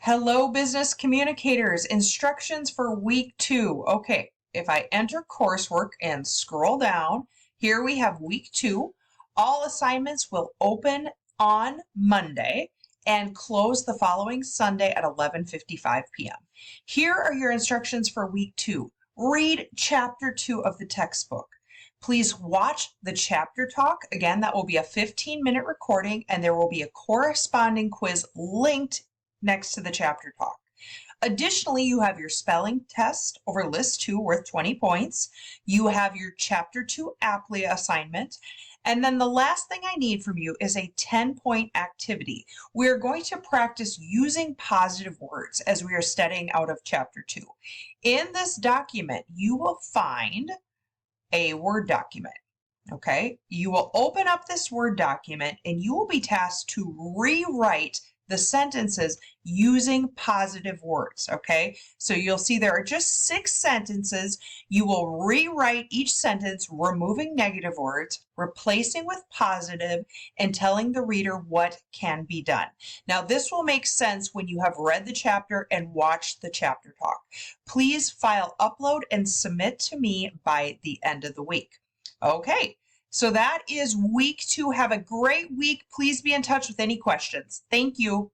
Hello, business communicators. Instructions for week 2. Okay, if I enter coursework and scroll down, here we have week 2. All assignments will open on Monday and close the following Sunday at 11:55 p.m. Here are your instructions for week 2. Read chapter 2 of the textbook. Please watch the chapter talk. Again, that will be a 15-minute recording, and there will be a corresponding quiz linked next to the chapter talk. Additionally, you have your spelling test over list 2 worth 20 points. You have your chapter 2 Applia assignment. And then the last thing I need from you is a 10-point activity. We're going to practice using positive words as we are studying out of chapter 2. In this document, you will find a Word document. Okay, you will open up this Word document and you will be tasked to rewrite the sentences using positive words. Okay, so you'll see there are just 6 sentences. You will rewrite each sentence, removing negative words, replacing with positive, and telling the reader what can be done. Now, this will make sense when you have read the chapter and watched the chapter talk. Please file, upload, and submit to me by the end of the week. Okay, so that is week 2. Have a great week. Please be in touch with any questions. Thank you.